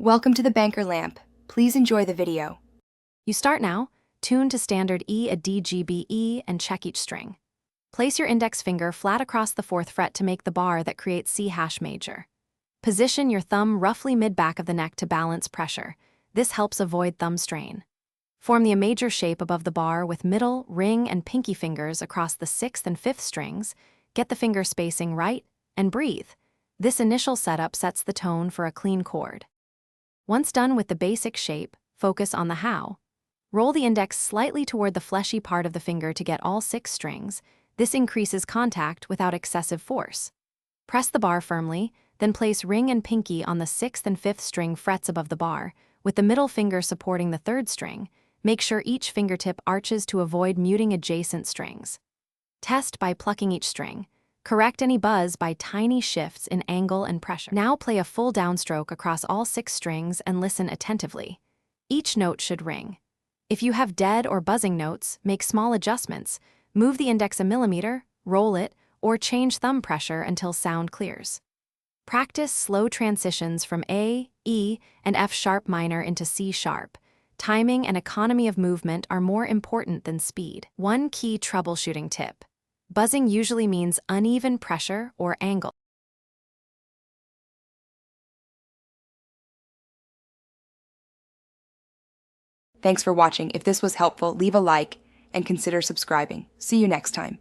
Welcome to the banker lamp. Please enjoy the video. You start now, tune to standard E a D G B E and check each string. Place your index finger flat across the 4th fret to make the bar that creates C hash major. Position your thumb roughly mid-back of the neck to balance pressure. This helps avoid thumb strain. Form the A major shape above the bar with middle, ring, and pinky fingers across the 6th and 5th strings. Get the finger spacing right, and breathe. This initial setup sets the tone for a clean chord. Once done with the basic shape, focus on the how. Roll the index slightly toward the fleshy part of the finger to get all 6 strings. This increases contact without excessive force. Press the bar firmly, then place ring and pinky on the 6th and 5th string frets above the bar, with the middle finger supporting the 3rd string. Make sure each fingertip arches to avoid muting adjacent strings. Test by plucking each string. Correct any buzz by tiny shifts in angle and pressure. Now play a full downstroke across all 6 strings and listen attentively. Each note should ring. If you have dead or buzzing notes, make small adjustments. Move the index a millimeter, roll it, or change thumb pressure until sound clears. Practice slow transitions from A, E, and F sharp minor into C sharp. Timing and economy of movement are more important than speed. One key troubleshooting tip. Buzzing usually means uneven pressure or angle. Thanks for watching. If this was helpful, leave a like and consider subscribing. See you next time.